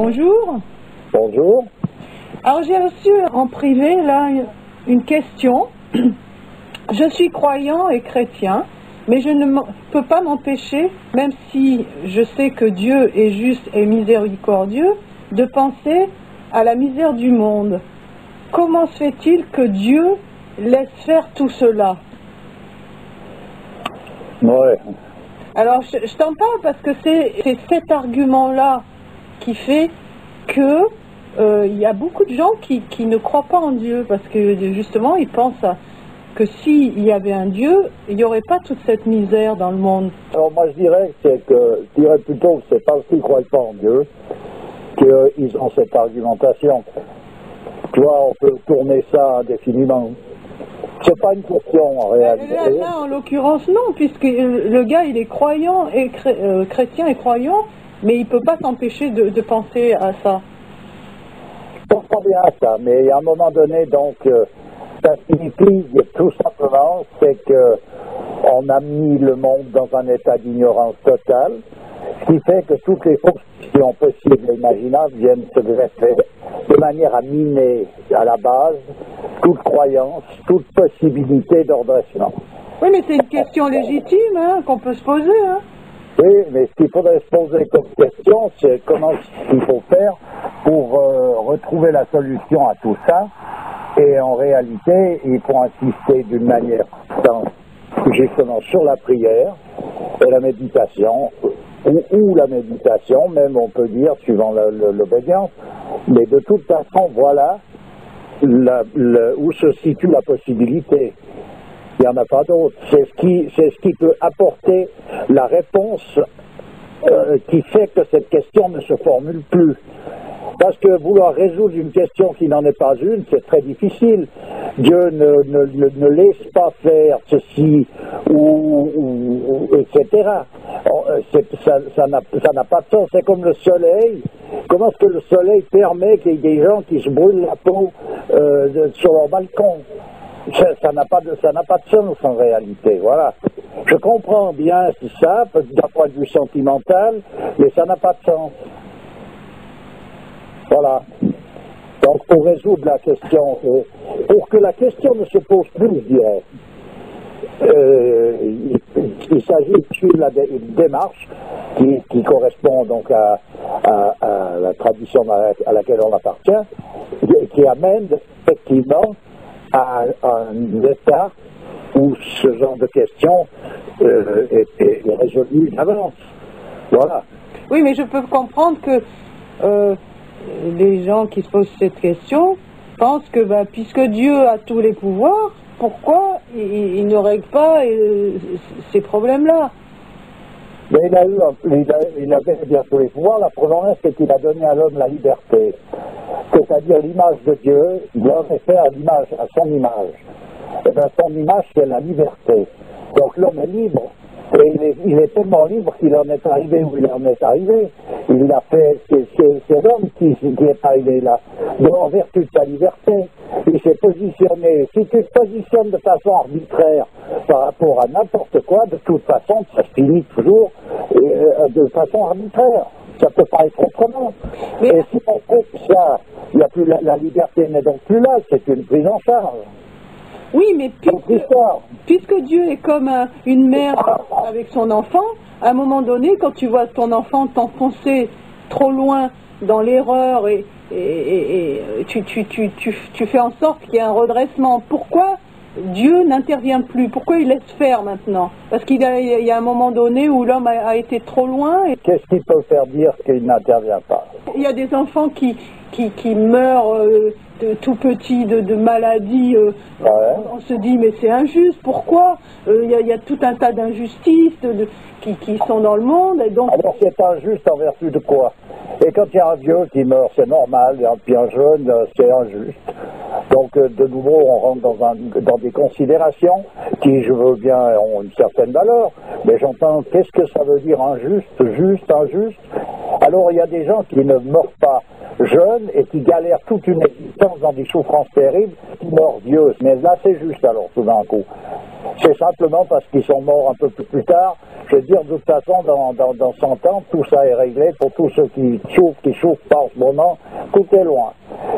Bonjour. Bonjour. Alors j'ai reçu en privé là une question. Je suis croyant et chrétien, mais je ne peux pas m'empêcher, même si je sais que Dieu est juste et miséricordieux, de penser à la misère du monde. Comment se fait-il que Dieu laisse faire tout cela? Ouais. Alors je t'en parle parce que c'est cet argument-là qui fait que il y a beaucoup de gens qui ne croient pas en Dieu, parce que justement ils pensent que s'il y avait un Dieu, il n'y aurait pas toute cette misère dans le monde. Alors moi je dirais plutôt que c'est parce qu'ils ne croient pas en Dieu qu'ils ont cette argumentation. Tu vois, on peut tourner ça indéfiniment. C'est pas une question en réalité. Là, en l'occurrence, non, puisque le gars, il est croyant et chrétien et croyant, mais il ne peut pas s'empêcher de penser à ça. Je comprends bien ça, mais à un moment donné, donc, ça signifie tout simplement, c'est que on a mis le monde dans un état d'ignorance totale, ce qui fait que toutes les fonctions possibles et imaginables viennent se greffer de manière à miner à la base toute croyance, toute possibilité d'ordressement. Oui, mais c'est une question légitime hein, qu'on peut se poser. Hein. Oui, mais ce qu'il faudrait se poser comme question, c'est comment il faut faire pour retrouver la solution à tout ça. Et en réalité, il faut insister d'une manière justement sur la prière et la méditation, ou la méditation, même on peut dire, suivant l'obédience. Mais de toute façon, voilà où se situe la possibilité. Il n'y en a pas d'autre. C'est ce qui peut apporter la réponse qui fait que cette question ne se formule plus. Parce que vouloir résoudre une question qui n'en est pas une, c'est très difficile. Dieu ne laisse pas faire ceci, etc. Ça n'a pas de sens. C'est comme le soleil. Comment est-ce que le soleil permet qu'il y ait des gens qui se brûlent la peau sur leur balcon? Ça n'a pas de sens en réalité, voilà. Je comprends bien ça, d'un point de vue sentimental, mais ça n'a pas de sens. Voilà. Donc pour résoudre la question, pour que la question ne se pose plus, je dirais, il s'agit de suivre une démarche qui correspond donc à la tradition à laquelle on appartient, qui amène effectivement à un état où ce genre de question est résolu d'avance. Voilà. Oui, mais je peux comprendre que les gens qui se posent cette question pensent que puisque Dieu a tous les pouvoirs, pourquoi il ne règle pas ces problèmes-là? Mais il avait bien tous les pouvoirs. La preuve c'est qu'il a donné à l'homme la liberté. C'est-à-dire l'image de Dieu, l'homme est fait à son image. Et bien son image, c'est la liberté. Donc l'homme est libre. Et il est tellement libre qu'il en est arrivé où il en est arrivé. Il a fait, c'est l'homme qui est arrivé là, en vertu de sa liberté. Il s'est positionné. Si tu te positionnes de façon arbitraire par rapport à n'importe quoi, de toute façon, ça se finit toujours de façon arbitraire. Ça peut pas être autrement. Mais... Et si on trouve ça, il y a plus la liberté n'est donc plus là, c'est une prise en charge. Oui, mais puisque Dieu est comme une mère avec son enfant, à un moment donné, quand tu vois ton enfant t'enfoncer trop loin dans l'erreur et tu fais en sorte qu'il y ait un redressement, pourquoi Dieu n'intervient plus? Pourquoi il laisse faire maintenant? Parce qu'il y a un moment donné où l'homme a été trop loin. Qu'est-ce qui peut faire dire qu'il n'intervient pas? Il y a des enfants qui meurent tout petits de maladies. Ouais. On se dit mais c'est injuste, pourquoi? Il y a tout un tas d'injustices qui sont dans le monde. Et donc... Alors c'est injuste en vertu de quoi? Et quand il y a un vieux qui meurt, c'est normal, et puis un jeune, c'est injuste. Donc de nouveau, on rentre dans des considérations qui, je veux bien, ont une certaine valeur, mais j'entends, qu'est-ce que ça veut dire injuste, juste, injuste? Alors il y a des gens qui ne meurent pas jeunes et qui galèrent toute une existence dans des souffrances terribles, qui meurent vieux. Mais là c'est juste alors tout d'un coup. c'est simplement parce qu'ils sont morts un peu plus tard. Je veux dire, de toute façon, dans 100 ans, tout ça est réglé pour tous ceux qui souffrent pas en ce moment, tout est loin.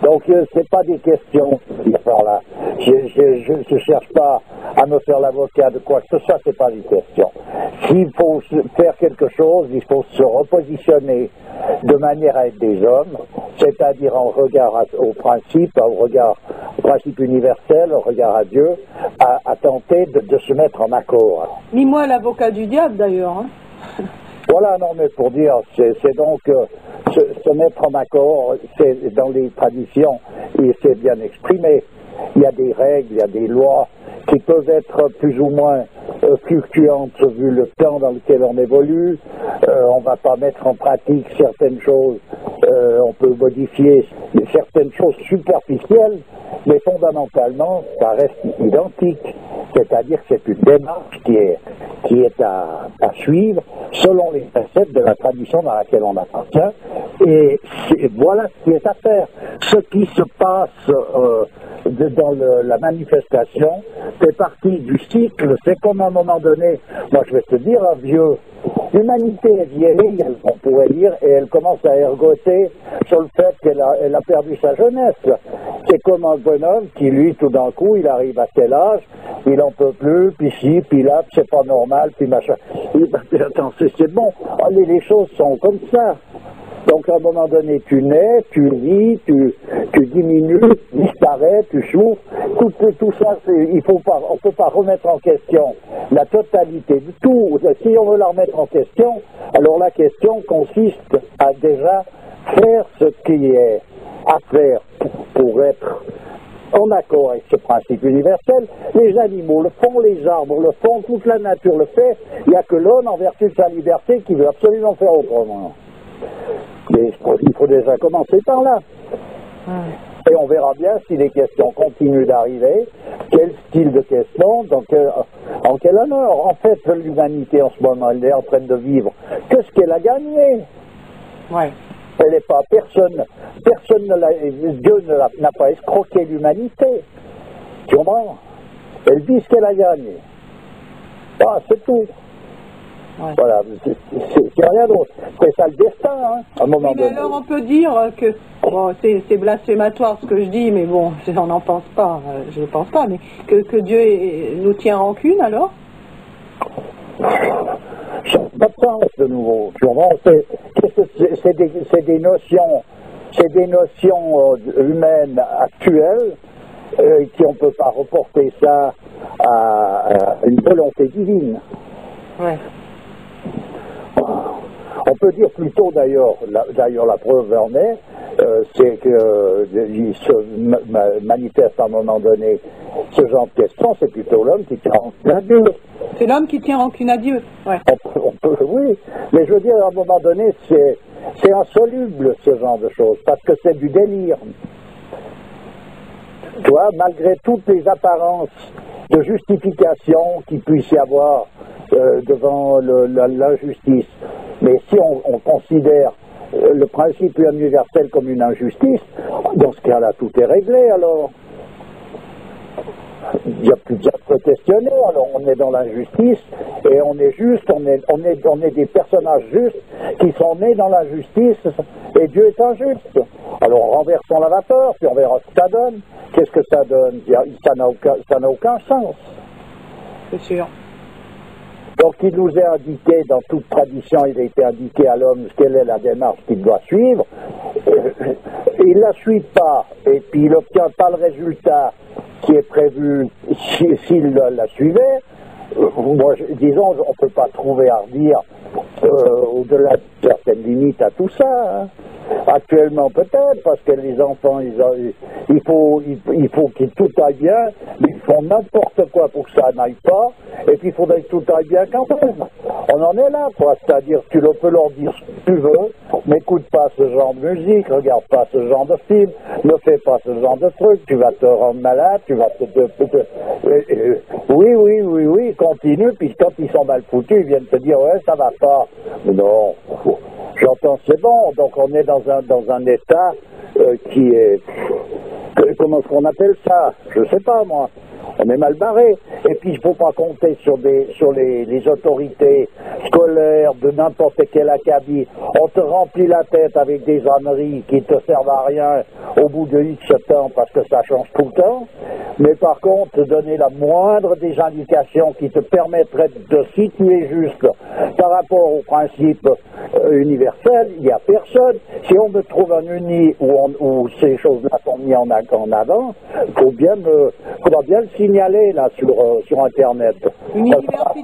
Donc, c'est pas des questions, cette histoire-là. Je cherche pas à me faire l'avocat de quoi que ce soit, c'est pas des questions. S'il faut faire quelque chose, il faut se repositionner de manière à être des hommes, c'est-à-dire en regard au principe universel, au regard à Dieu, à tenter de se mettre en accord. Ni moi l'avocat du diable d'ailleurs. Hein. Voilà, non, mais pour dire, c'est donc se mettre en accord, c'est dans les traditions, et c'est bien exprimé. Il y a des règles, il y a des lois qui peuvent être plus ou moins fluctuantes vu le temps dans lequel on évolue. On ne va pas mettre en pratique certaines choses, on peut modifier certaines choses superficielles, mais fondamentalement, ça reste identique. C'est-à-dire que c'est une démarche qui est à suivre selon les préceptes de la tradition dans laquelle on appartient. Et voilà ce qui est à faire. Ce qui se passe dans la manifestation fait partie du cycle. C'est comme à un moment donné, moi je vais te dire, un vieux, l'humanité est vieille, on pourrait dire, et elle commence à ergoter sur le fait qu'elle a perdu sa jeunesse. C'est comme un bonhomme qui, lui, tout d'un coup, il arrive à tel âge, il n'en peut plus, puis ci, puis là, puis c'est pas normal, puis machin. Attends, c'est bon, les choses sont comme ça. Donc à un moment donné, tu nais, tu vis, tu diminues, tu disparais, tu souffres. Tout ça, on ne peut pas remettre en question la totalité de tout. Si on veut la remettre en question, alors la question consiste à déjà faire ce qui est à faire pour être en accord avec ce principe universel. Les animaux le font, les arbres le font, toute la nature le fait. Il n'y a que l'homme, en vertu de sa liberté, qui veut absolument faire autrement. Mais il faut déjà commencer par là. Et on verra bien si les questions continuent d'arriver, quel style de questions, en quel honneur. En fait, l'humanité en ce moment, elle est en train de vivre. Qu'est-ce qu'elle a gagné? Ouais. Elle n'est pas personne Dieu n'a pas escroqué l'humanité. Tu comprends? Elle dit ce qu'elle a gagné. Ah, c'est tout. Ouais. Voilà, c'est rien d'autre. C'est ça le destin, hein, à un moment donné. Mais alors on peut dire que, bon, c'est blasphématoire ce que je dis, mais bon, on n'en pense pas, je ne pense pas, mais que Dieu nous tient rancune alors? Ça n'a pas de sens de nouveau. C'est des notions humaines actuelles qui on ne peut pas reporter ça à une volonté divine. Ouais. On peut dire plutôt d'ailleurs la preuve en est, c'est qu'il se manifeste à un moment donné ce genre de questions, c'est plutôt l'homme qui tient rancune à Dieu. C'est l'homme qui tient rancune à Dieu, ouais. Oui, mais je veux dire à un moment donné c'est insoluble ce genre de choses, parce que c'est du délire. Tu vois, malgré toutes les apparences de justification qu'il puisse y avoir devant l'injustice. Mais si on considère le principe universel comme une injustice, dans ce cas-là, tout est réglé, alors. Il n'y a plus besoin de se questionner, alors on est dans l'injustice, et on est juste, on est des personnages justes qui sont nés dans l'injustice, et Dieu est injuste. Alors renversons la vapeur, puis on verra ce que ça donne. Qu'est-ce que ça donne? Ça n'a aucun sens. C'est sûr. Donc il nous est indiqué, dans toute tradition, il a été indiqué à l'homme quelle est la démarche qu'il doit suivre. Il ne la suit pas, et puis il n'obtient pas le résultat qui est prévu s'il la suivait. Disons, on ne peut pas trouver à redire au-delà de certaines limites à tout ça. Hein. Actuellement peut-être, parce que les enfants, il faut que tout aille bien, mais ils font n'importe quoi pour que ça n'aille pas, et puis il faudrait que tout aille bien quand même. On en est là, quoi. C'est-à-dire, tu peux leur dire ce que tu veux, n'écoute pas ce genre de musique, regarde pas ce genre de film, ne fais pas ce genre de truc, tu vas te rendre malade, tu vas oui, continue, puis quand ils sont mal foutus, ils viennent te dire, ouais, ça va pas. Non, j'entends, c'est bon, donc on est dans un état qui est, comment est-ce qu'on appelle ça? Je sais pas, moi. on est mal barré. Et puis il ne faut pas compter sur les autorités scolaires de n'importe quel acabit. On te remplit la tête avec des âneries qui ne te servent à rien au bout de X temps parce que ça change tout le temps. Mais par contre, te donner la moindre des indications qui te permettrait de situer juste par rapport au principe universel, il n'y a personne. Si on me trouve un uni où ces choses-là sont mises en avant, il faut bien le signaler là sur Internet. Une université.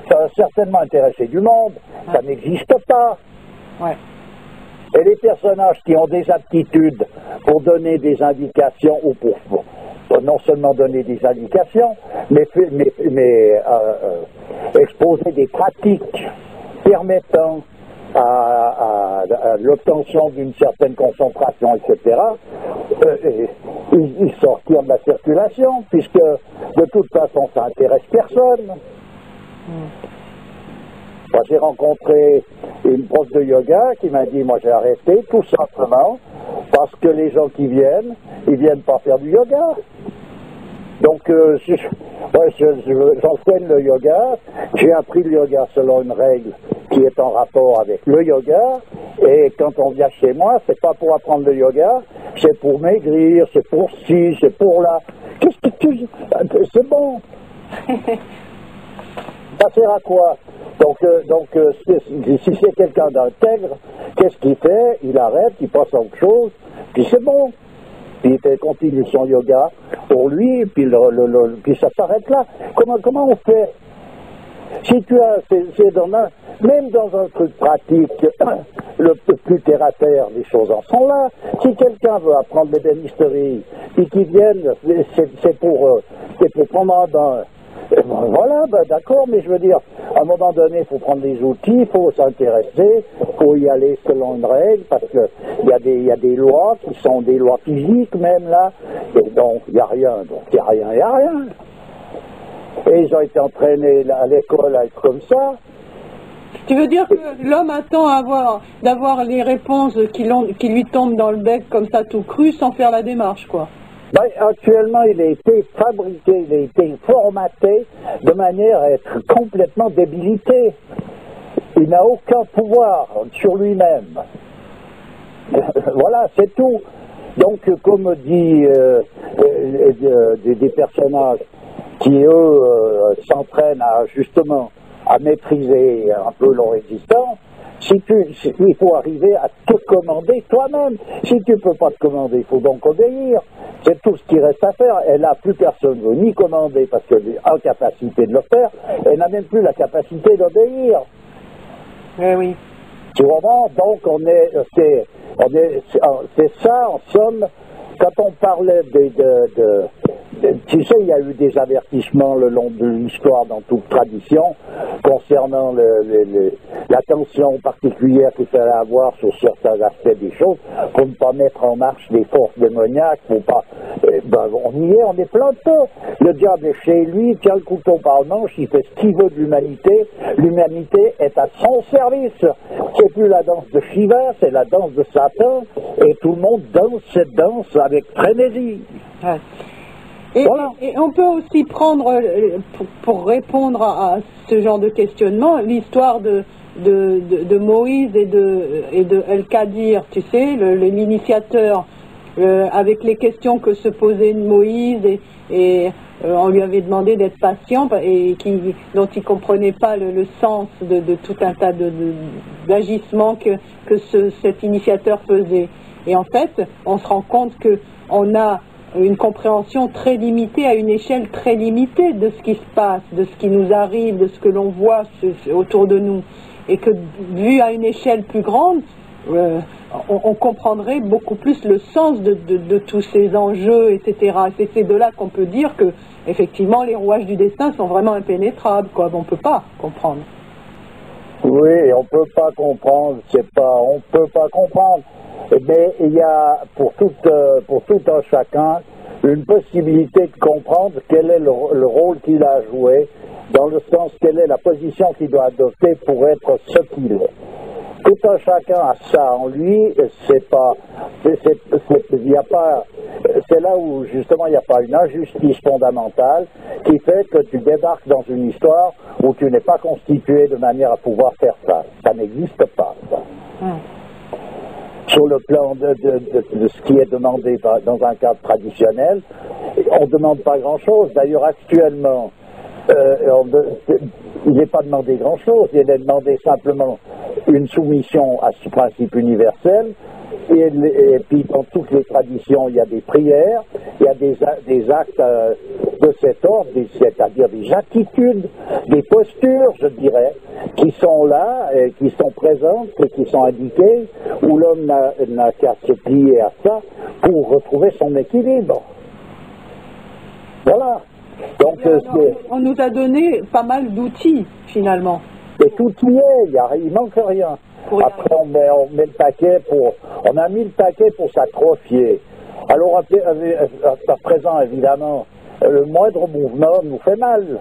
Ça va certainement intéresser du monde. Ouais. Ça n'existe pas. Ouais. Et les personnages qui ont des aptitudes pour donner des indications ou pour non seulement donner des indications, mais exposer des pratiques permettant à l'obtention d'une certaine concentration, etc., ils sortirent de la circulation, puisque de toute façon ça n'intéresse personne. Moi, j'ai rencontré une prof de yoga qui m'a dit, moi j'ai arrêté tout simplement parce que les gens qui viennent, ils viennent pas faire du yoga. Donc j'enseigne le yoga, j'ai appris le yoga selon une règle qui est en rapport avec le yoga, et quand on vient chez moi, c'est pas pour apprendre le yoga, c'est pour maigrir, c'est pour ci, c'est pour là. Qu'est-ce que tu... C'est bon. Ça sert à quoi? Donc si c'est quelqu'un d'intègre, qu'est-ce qu'il fait? Il arrête, il passe à autre chose, puis c'est bon. Puis il continue son yoga pour lui, puis ça s'arrête là. Comment on fait? Si tu as, même dans un truc pratique, le plus terre à terre, les choses en sont là. Si quelqu'un veut apprendre l'ébénisterie, puis qu'il vienne, c'est pour prendre voilà, d'accord, mais je veux dire, à un moment donné, il faut prendre des outils, il faut s'intéresser, il faut y aller selon une règle, parce qu'il y a des lois qui sont des lois physiques même là, et donc il n'y a rien, Et ils ont été entraînés à l'école à être comme ça. Tu veux dire que l'homme attend d'avoir les réponses qui lui tombent dans le bec comme ça tout cru sans faire la démarche, quoi? Ben, actuellement, il a été fabriqué, il a été formaté de manière à être complètement débilité. Il n'a aucun pouvoir sur lui-même. Voilà, c'est tout. Donc, comme dit des personnages qui, eux, s'entraînent justement à maîtriser un peu leur existence, il faut arriver à te commander toi-même. Si tu ne peux pas te commander, il faut donc obéir. C'est tout ce qui reste à faire. Et là, plus personne ne veut ni commander parce qu'elle est incapacité de le faire. Elle n'a même plus la capacité d'obéir. Eh oui. Tu comprends? Donc, c'est ça, en somme, quand on parlait tu sais, il y a eu des avertissements le long de l'histoire dans toute tradition concernant l'attention particulière qu'il fallait avoir sur certains aspects des choses pour ne pas mettre en marche des forces démoniaques, pour pas... on est plein de feu. Le diable est chez lui, tient le couteau par le manche, il fait ce qu'il veut de l'humanité. L'humanité est à son service. C'est plus la danse de Shiva, c'est la danse de Satan, et tout le monde danse cette danse avec frénésie. Ouais. Et on peut aussi prendre, pour répondre à ce genre de questionnement, l'histoire de Moïse et de El-Kadir, tu sais, l'initiateur, avec les questions que se posait Moïse, et on lui avait demandé d'être patient, et dont il ne comprenait pas le sens de tout un tas d'agissements que cet initiateur faisait. Et en fait, on se rend compte qu'on a une compréhension très limitée, à une échelle très limitée de ce qui se passe, de ce qui nous arrive, de ce que l'on voit autour de nous. Et que, vu à une échelle plus grande, on comprendrait beaucoup plus le sens de tous ces enjeux, etc. Et c'est de là qu'on peut dire que, effectivement, les rouages du destin sont vraiment impénétrables, quoi. On ne peut pas comprendre. Oui, on ne peut pas comprendre, on ne peut pas comprendre. Mais il y a pour tout un chacun une possibilité de comprendre quel est le rôle qu'il a joué, dans le sens quelle est la position qu'il doit adopter pour être ce qu'il est. tout un chacun a ça en lui, c'est pas, il y a pas, c'est là où justement il n'y a pas une injustice fondamentale qui fait que tu débarques dans une histoire où tu n'es pas constitué de manière à pouvoir faire ça. Ça n'existe pas, ça. Sur le plan de ce qui est demandé dans un cadre traditionnel, on ne demande pas grand-chose. D'ailleurs, actuellement, il n'est pas demandé grand-chose. Il est demandé simplement une soumission à ce principe universel. Et puis, dans toutes les traditions, il y a des prières, il y a des actes de cet ordre, c'est-à-dire des attitudes, des postures, je dirais, qui sont là, et qui sont présentes, et qui sont indiquées, où l'homme n'a qu'à se plier à ça pour retrouver son équilibre. Voilà. Donc, on nous a donné pas mal d'outils, finalement. Et tout y est, il manque rien. Après, on met le paquet on a mis le paquet pour s'atrophier. Alors, à présent, évidemment, le moindre mouvement nous fait mal.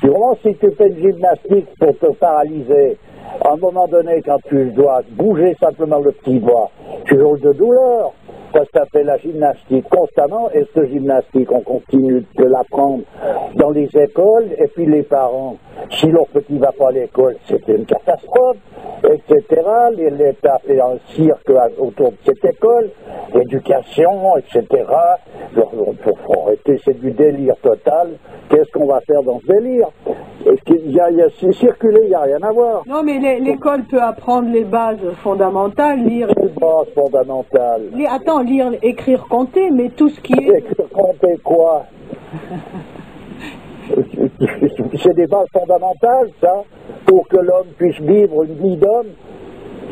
Vraiment, si tu fais une gymnastique pour te paralyser, à un moment donné, quand tu dois bouger simplement le petit doigt, tu hurles de douleur. Ça fait la gymnastique constamment, et cette gymnastique, on continue de l'apprendre dans les écoles, et puis les parents, si leur petit ne va pas à l'école, c'est une catastrophe, etc. L'État fait un cirque autour de cette école, l'éducation, etc. Il faut arrêter, c'est du délire total. Qu'est-ce qu'on va faire dans ce délire? Circuler, il n'y a rien à voir. Non, mais l'école peut apprendre les bases fondamentales, lire... Les bases fondamentales. Lire, écrire, compter, mais tout ce qui est... Écrire, compter quoi? C'est des bases fondamentales, ça, pour que l'homme puisse vivre une vie d'homme.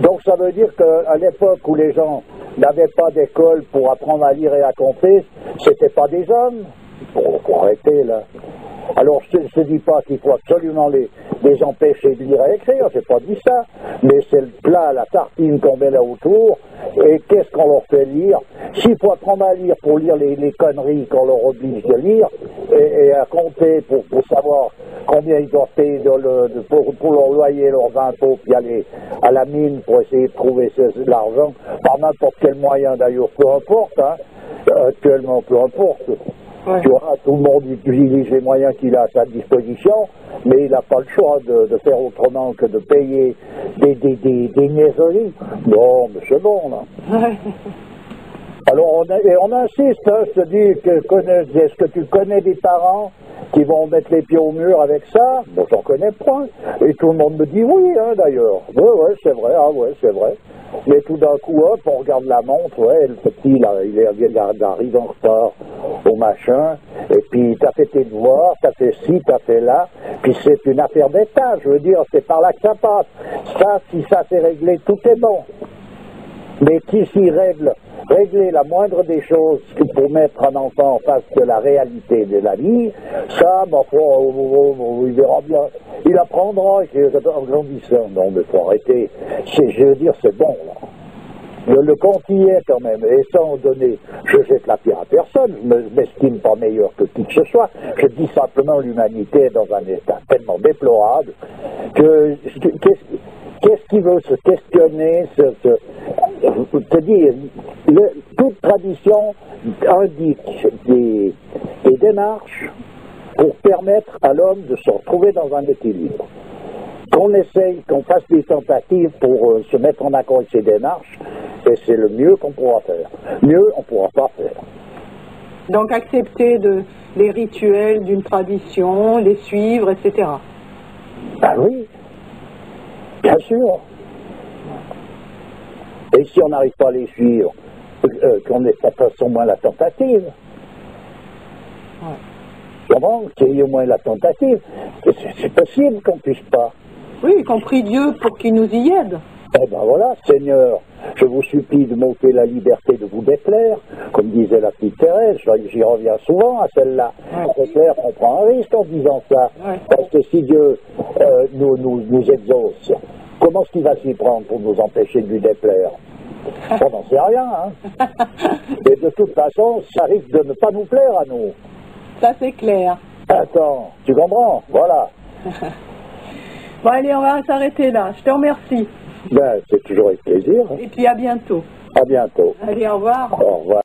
Donc ça veut dire qu'à l'époque où les gens n'avaient pas d'école pour apprendre à lire et à compter, c'était pas des hommes. Faut arrêter, là. Alors, je ne dis pas qu'il faut absolument les empêcher de lire et écrire, j'ai pas dit ça, mais c'est le plat, la tartine qu'on met là autour, et qu'est-ce qu'on leur fait lire? S'il faut apprendre à lire pour lire les conneries qu'on leur oblige de lire, et à compter pour savoir combien ils doivent payer pour leur loyer, leurs impôts, puis aller à la mine pour essayer de trouver l'argent, par n'importe quel moyen d'ailleurs, peu importe, hein, actuellement, peu importe. Ouais. Tu vois, tout le monde utilise les moyens qu'il a à sa disposition, mais il n'a pas le choix de faire autrement que de payer des niaiseries. Non, mais c'est bon, là. Ouais. Alors, on insiste, hein, je te dis, est-ce que tu connais des parents qui vont mettre les pieds au mur avec ça? Bon, j'en connais point. Et tout le monde me dit oui, hein, d'ailleurs. Ouais, c'est vrai, c'est vrai. Mais tout d'un coup, hop, on regarde la montre, ouais, le petit, là, il arrive en retard au machin, et puis t'as fait tes devoirs, t'as fait ci, t'as fait là, puis c'est une affaire d'État, je veux dire, c'est par là que ça passe. Ça, si ça s'est réglé, tout est bon. Mais qui s'y régler la moindre des choses pour mettre un enfant en face de la réalité de la vie, ça, il verra bien. Il apprendra en grandissant. Non, mais faut arrêter. Je veux dire, c'est bon, là. Le compte y est quand même. Et sans donner, je jette la pierre à personne, je ne m'estime pas meilleur que qui que ce soit. Je dis simplement l'humanité est dans un état tellement déplorable que... Qu'est-ce qui veut se questionner, te dire, toute tradition indique des démarches pour permettre à l'homme de se retrouver dans un équilibre. Qu'on essaye, qu'on fasse des tentatives pour se mettre en accord avec ces démarches, et c'est le mieux qu'on pourra faire. Mieux, on ne pourra pas faire. Donc accepter les rituels d'une tradition, les suivre, etc. Ah oui. Bien sûr. Et si on n'arrive pas à les suivre, qu'on fasse au moins la tentative. Comment? Qu'il y ait au moins la tentative. C'est possible qu'on ne puisse pas. Oui, y compris Dieu pour qu'il nous y aide. Eh ben voilà, Seigneur, je vous supplie de m'ôter la liberté de vous déplaire, comme disait la petite Thérèse, j'y reviens souvent à celle-là. C'est clair qu'on prend un risque en disant ça, parce que si Dieu nous exauce, comment est-ce qu'il va s'y prendre pour nous empêcher de lui déplaire? On n'en sait rien, hein. Et de toute façon, ça risque de ne pas nous plaire à nous. Ça c'est clair. Attends, tu comprends? Voilà. Bon allez, on va s'arrêter là, je te remercie. Ben, c'est toujours avec plaisir. Et puis à bientôt. À bientôt. Allez, au revoir. Au revoir.